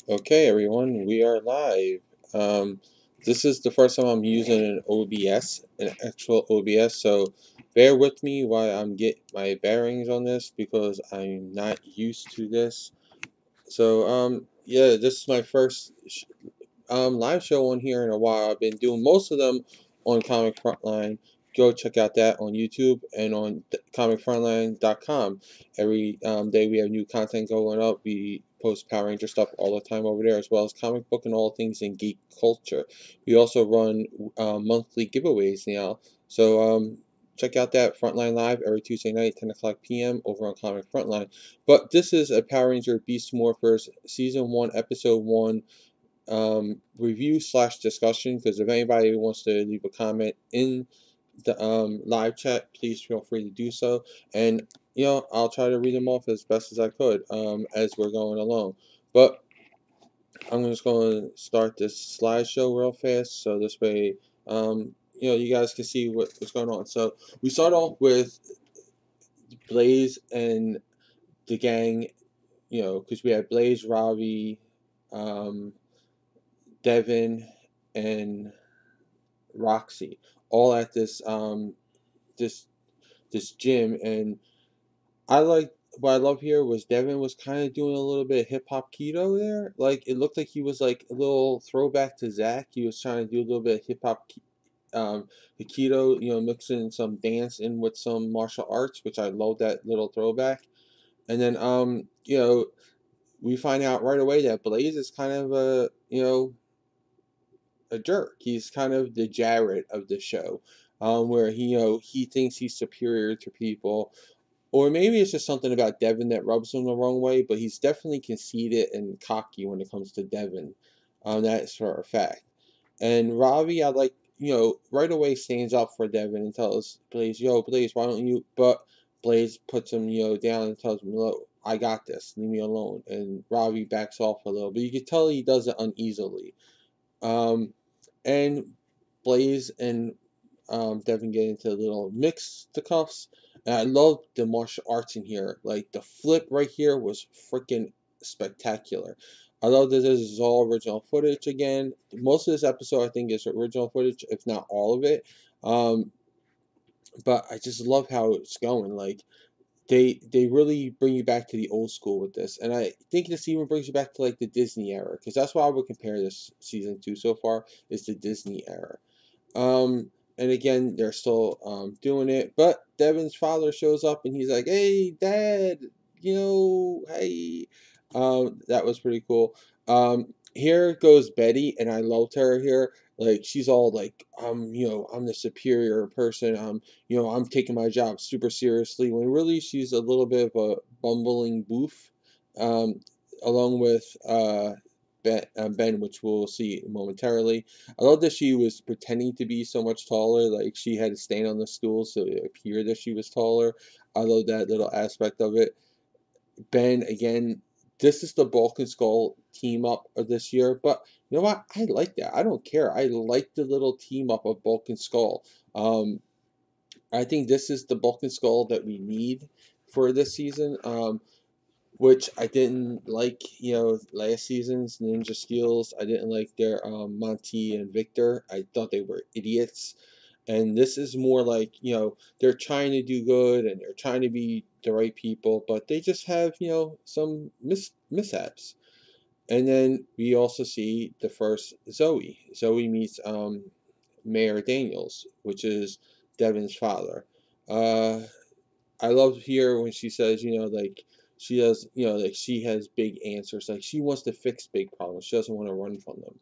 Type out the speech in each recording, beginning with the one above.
Okay, everyone, we are live. Um, this is the first time I'm using an OBS, an actual OBS, so bear with me while I'm get my bearings on this because I'm not used to this. So, yeah, this is my first live show on here in a while. I've been doing most of them on Comic Frontline. Go check out that on YouTube and on comicfrontline.com. Every day we have new content going up. We post Power Ranger stuff all the time over there, as well as comic book and all things in geek culture. We also run monthly giveaways now. So check out that Frontline Live every Tuesday night, 10 o'clock p.m. over on Comic Frontline. But this is a Power Ranger Beast Morphers Season 1, Episode 1 review slash discussion, because if anybody wants to leave a comment in the live chat, please feel free to do so, and I'll try to read them off as best as I could as we're going along. But I'm just going to start this slideshow real fast so this way you guys can see what's going on. So we start off with Blaze and the gang, because we had Blaze, Ravi, um, Devin, and Roxy, all at this this gym. And I like what I love here was Devin was kind of doing a little bit of hip hop keto there. Like it looked like he was like a little throwback to Zach. He was trying to do a little bit of hip hop the keto, mixing some dance in with some martial arts, which I love that little throwback. And then we find out right away that Blaze is kind of a jerk. He's kind of the Jared of the show, where he thinks he's superior to people, or maybe it's just something about Devin that rubs him the wrong way. But he's definitely conceited and cocky when it comes to Devin. That's for a fact. And Ravi, I like, right away stands up for Devin and tells Blaze, "Yo, Blaze, why don't you?" But Blaze puts him, down and tells him, "Look, I got this. Leave me alone." And Ravi backs off a little, but you can tell he does it uneasily. Um, and Blaze and Devin get into a little mix the cuffs. And I love the martial arts in here. Like the flip right here was freaking spectacular. I love that this is all original footage again. Most of this episode I think is original footage, if not all of it. Um, but I just love how it's going. Like they really bring you back to the old school with this, and I think this even brings you back to like the Disney era, because that's why I would compare this season to so far is the Disney era. And again, they're still doing it, but Devin's father shows up and he's like, "Hey, Dad, hey." That was pretty cool. Here goes Betty, and I loved her here. Like she's all like, I'm the superior person. I'm taking my job super seriously. When really she's a little bit of a bumbling boof, um, along with Ben, which we'll see momentarily. I love that she was pretending to be so much taller, like she had to stand on the stool so it appeared that she was taller. I love that little aspect of it. Ben, again, this is the Bulk and Skull team up of this year, but you know what? I like that. I don't care. I like the little team up of Bulk and Skull. I think this is the Bulk and Skull that we need for this season. Which I didn't like, last season's Ninja Steels. I didn't like their Monty and Victor. I thought they were idiots. And this is more like, they're trying to do good and they're trying to be the right people, but they just have, some mishaps. And then we also see the first Zoe. Zoe meets Mayor Daniels, which is Devin's father. Uh, I love here when she says, like she does, like she has big answers. Like she wants to fix big problems. She doesn't want to run from them.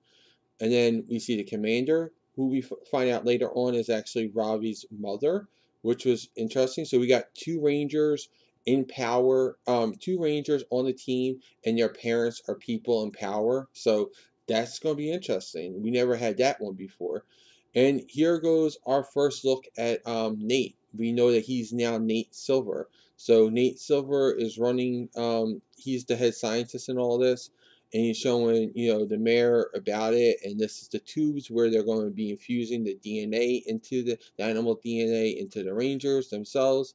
And then we see the commander, who we find out later on is actually Ravi's mother, which was interesting. So we got two Rangers in power, two Rangers on the team, and their parents are people in power. So that's going to be interesting. We never had that one before. And here goes our first look at Nate. We know that he's now Nate Silver. So Nate Silver is running. He's the head scientist in all this, and he's showing the mayor about it. And this is the tubes where they're going to be infusing the DNA into the animal DNA into the Rangers themselves,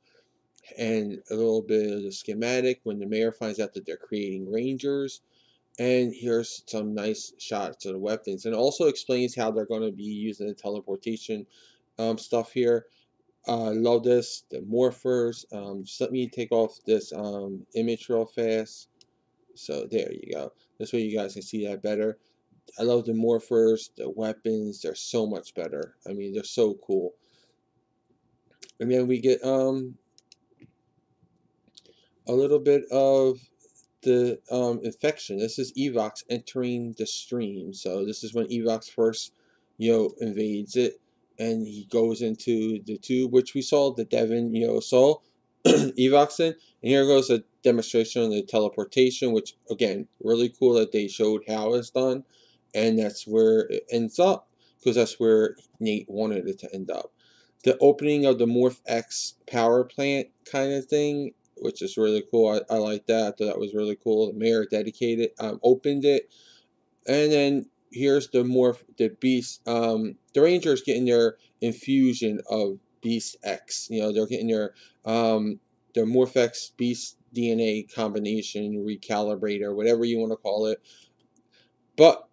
and a little bit of the schematic when the mayor finds out that they're creating Rangers. And here's some nice shots of the weapons, and also explains how they're going to be using the teleportation stuff here. I love this. The morphers. Just let me take off this image real fast. So there you go. This way you guys can see that better. I love the morphers, the weapons. They're so much better. I mean, they're so cool. And then we get a little bit of the infection. This is Evox entering the stream. So this is when Evox first, invades it, and he goes into the tube, which we saw the Devin, saw Evox in. And here goes a demonstration of the teleportation, which again, really cool that they showed how it's done, and that's where it ends up, because that's where Nate wanted it to end up. The opening of the Morph X power plant kind of thing, which is really cool. I like that. I thought that was really cool. The mayor dedicated, opened it, and then here's the Beast. The Rangers getting their infusion of Beast X. They're getting their Morphex Beast DNA combination recalibrator, whatever you want to call it. But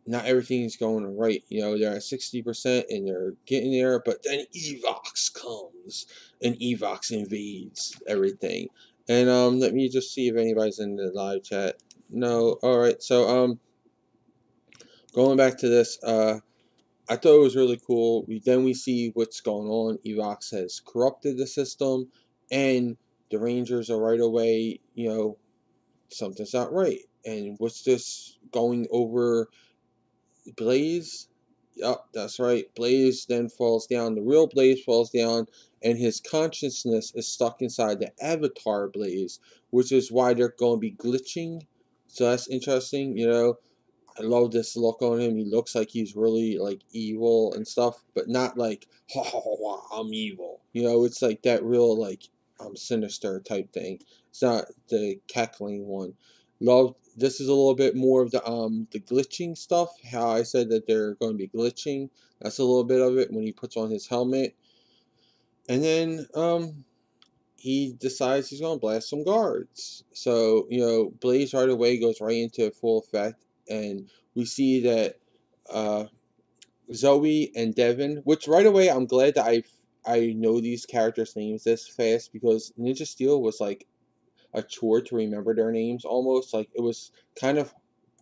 not everything's going right. They're at 60% and they're getting there, but then Evox comes and Evox invades everything. And let me just see if anybody's in the live chat. No. All right. So going back to this, I thought it was really cool. We see what's going on. Evox has corrupted the system, and the Rangers are right away. Something's not right. And what's this going over? Blaze? Yep, that's right. Blaze then falls down. The real Blaze falls down, and his consciousness is stuck inside the avatar Blaze, which is why they're going to be glitching. So that's interesting. I love this look on him. He looks like he's really like evil and stuff, but not like ha ha ha, I'm evil. It's like that real like I'm sinister type thing. It's not the cackling one. Love this is a little bit more of the glitching stuff. How I said that they're going to be glitching. That's a little bit of it when he puts on his helmet, and then he decides he's going to blast some guards. So, Blaze right away goes right into full effect, and we see that uh, Zoe and Devin, which right away I'm glad that I know these characters' names this fast, because Ninja Steel was like a chore to remember their names almost. Like it was kind of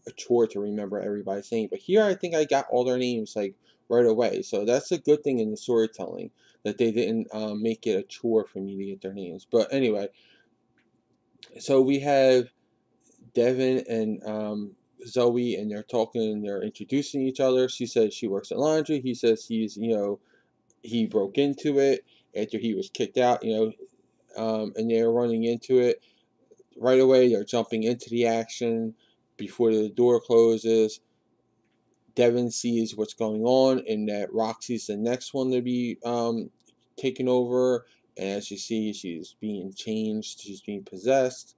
a chore to remember everybody's name. But here I think I got all their names like right away. So that's a good thing in the storytelling, that they didn't make it a chore for me to get their names. But anyway, so we have Devin and Zoe, and they're talking, they're introducing each other. She says she works at laundry. He says he broke into it after he was kicked out, and they're running into it. Right away, they're jumping into the action before the door closes. Devin sees what's going on, and that Roxy's the next one to be taken over. And as you see, she's being changed, she's being possessed.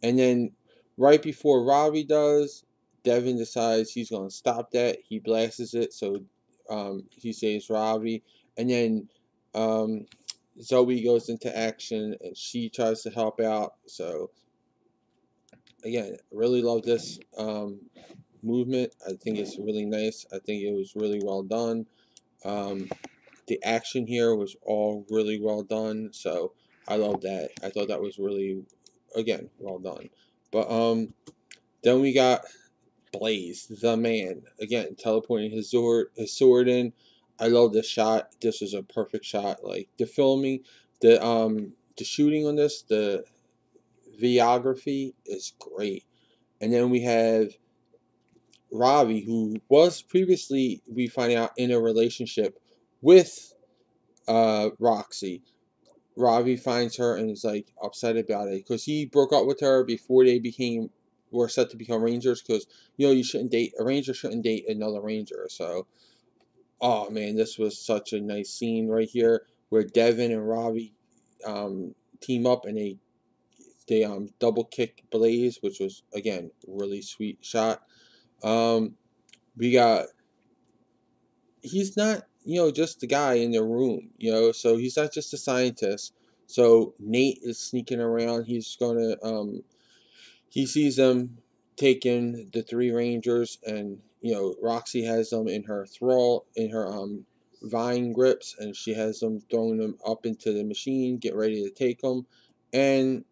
And then right before Robbie does, Devin decides he's going to stop that. He blasts it, so he saves Robbie. And then Zoe goes into action, and she tries to help out. So again, really love this movement. I think it's really nice. I think it was really well done. Um, the action here was all really well done, so I love that. I thought that was really, again, well done. But then we got Blaze, the man, again teleporting his sword in. I love this shot. This was a perfect shot. Like the filming, the shooting on this, the videography is great. And then we have Ravi, who was previously, we find out, in a relationship with Roxy. Ravi finds her and is like upset about it because he broke up with her before they were set to become Rangers. Because you shouldn't date a Ranger, shouldn't date another Ranger. So, oh man, this was such a nice scene right here where Devin and Ravi team up, and they double kick Blaze, which was again really sweet shot. We got he's not, just the guy in the room, so he's not just a scientist. So Nate is sneaking around. He sees them taken the three Rangers, and Roxy has them in her thrall, in her vine grips, and she has them throwing them up into the machine, get ready to take them, and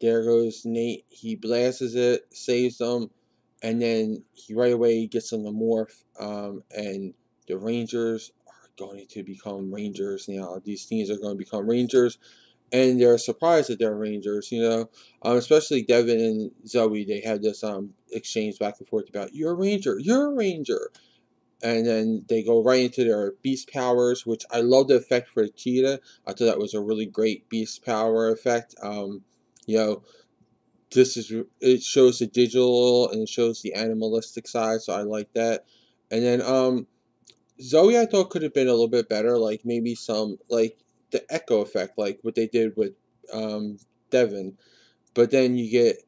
there goes Nate. He blasts it, saves them, and then he right away gets them to morph. And the Rangers are going to become Rangers now. These teams are going to become Rangers, and they're surprised that they're Rangers. Especially Devin and Zoe. They had this exchange back and forth about you're a Ranger, you're a Ranger. And then they go right into their beast powers, which I love the effect for Cheetah. I thought that was a really great beast power effect. You know, it shows the digital and it shows the animalistic side, so I like that. And then Zoe I thought could have been a little bit better, like maybe some like the echo effect, like what they did with um Devin. But then you get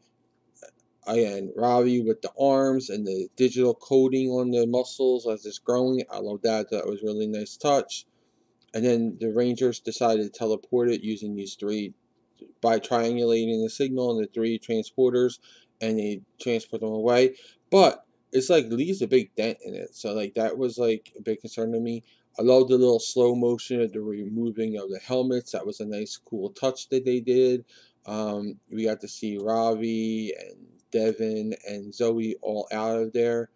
again Ravi with the arms and the digital coding on the muscles as it's growing. I love that. That was a really nice touch. And then the Rangers decided to teleport it using these three by triangulating the signal in the three transporters, and they transport them away. But it's like leaves a big dent in it, so like that was like a big concern to me. I love the little slow motion of the removing of the helmets. That was a nice, cool touch that they did. We got to see Ravi and Devin and Zoe all out of there,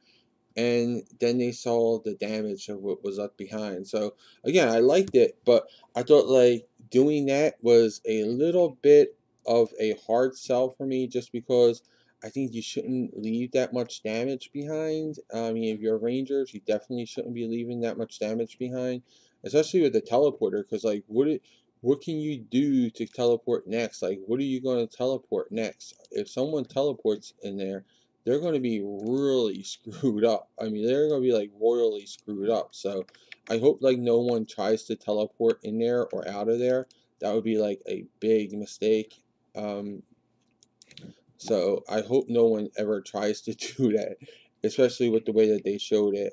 and then they saw the damage of what was left behind. So again, I liked it, but I thought like doing that was a little bit of a hard sell for me, just because I think you shouldn't leave that much damage behind. I mean, if you're Rangers, you definitely shouldn't be leaving that much damage behind, especially with the teleporter, because like what can you do to teleport next? Like, what are you going to teleport next? If someone teleports in there, they're going to be really screwed up. I mean, they're going to be like royally screwed up. So I hope like no one tries to teleport in there or out of there. That would be like a big mistake. Um, so I hope no one ever tries to do that, especially with the way that they showed it.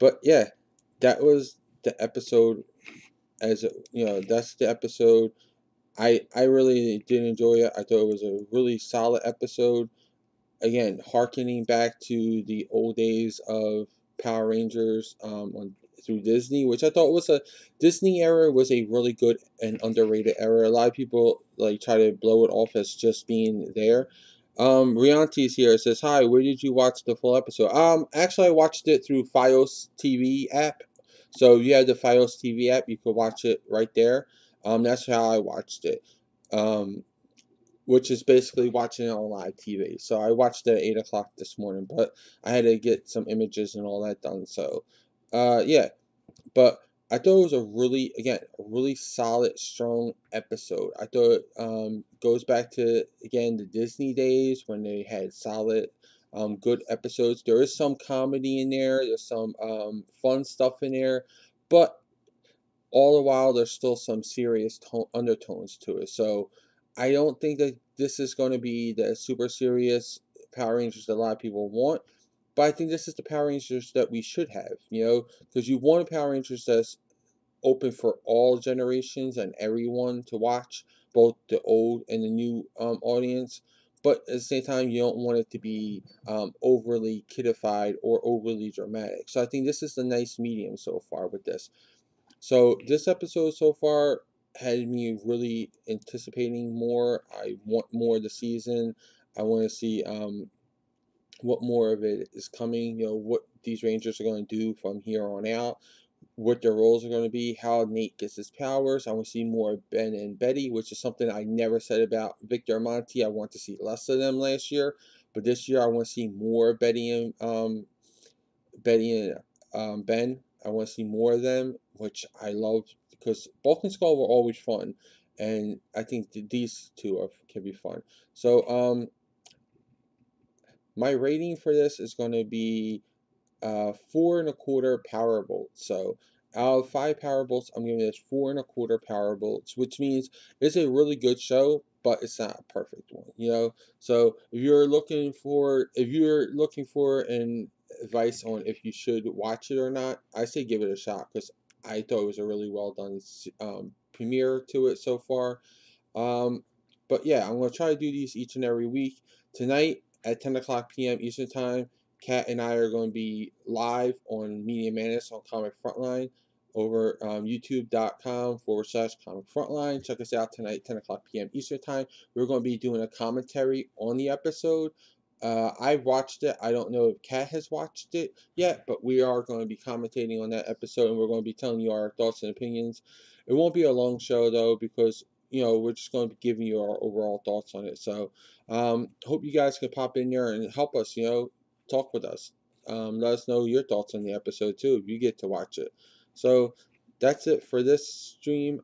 But yeah, that was the episode. That's the episode. I really did enjoy it. I thought it was a really solid episode. Again, harkening back to the old days of Power Rangers through Disney, which I thought was a Disney era was a really good and underrated era. A lot of people like try to blow it off as just being there. Rianti's here. It says, "Hi, where did you watch the full episode?" Actually, I watched it through Fios TV app. So if you have the Fios TV app, you could watch it right there. That's how I watched it. Um, which is basically watching it on live TV. So I watched it at 8 o'clock this morning, but I had to get some images and all that done. So, yeah, but I thought it was a really solid, strong episode. I thought goes back to again the Disney days when they had solid, good episodes. There is some comedy in there. There's some fun stuff in there, but all the while there's still some serious undertones to it. So I don't think that this is going to be the super serious Power Rangers that a lot of people want, but I think this is the Power Rangers that we should have, because you want a Power Rangers that's open for all generations and everyone to watch, both the old and the new audience. But at the same time, you don't want it to be overly kidified or overly dramatic. So I think this is the nice medium so far with this. So this episode so far had me really anticipating more. I want more of the season. I want to see what more of it is coming. What these Rangers are going to do from here on out. What their roles are going to be. How Nate gets his powers. I want to see more of Ben and Betty, which is something I never said about Victor and Monty. I want to see less of them last year, but this year I want to see more Betty and Ben. I want to see more of them, which I love because Bulk and Skull were always fun, and I think these two can be fun. So my rating for this is going to be 4.25 power bolts. So out of 5 power bolts, I'm giving this 4.25 power bolts, which means it's a really good show, but it's not a perfect one. So if you're looking for an advice on if you should watch it or not, I say give it a shot because I thought it was a really well done premiere to it so far. Um, But yeah, I'm going to try to do these each and every week. Tonight at 10 o'clock p.m. Eastern Time, Kat and I are going to be live on Media Madness on Comic Frontline over youtube.com/Comic Frontline. Check us out tonight, 10 o'clock p.m. Eastern Time. We're going to be doing a commentary on the episode. I've watched it. I don't know if Kat has watched it yet, but we are going to be commentating on that episode, and we're going to be telling you our thoughts and opinions. It won't be a long show, though, because we're just going to be giving you our overall thoughts on it. So, hope you guys can pop in there and help us, talk with us. Let us know your thoughts on the episode, too, if you get to watch it. So, that's it for this stream.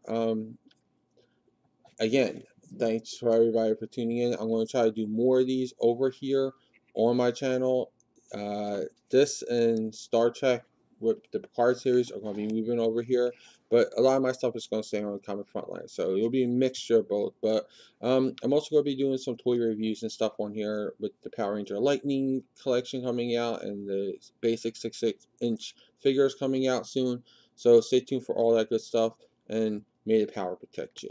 Again, thanks for everybody for tuning in. I'm going to try to do more of these over here on my channel. This and Star Trek with the Picard series are going to be moving over here, but a lot of my stuff is going to stay on the Comic Frontline, so it'll be a mixture of both. But I'm also going to be doing some toy reviews and stuff on here with the Power Ranger Lightning collection coming out and the basic 6.6-inch figures coming out soon. So stay tuned for all that good stuff, and may the power protect you.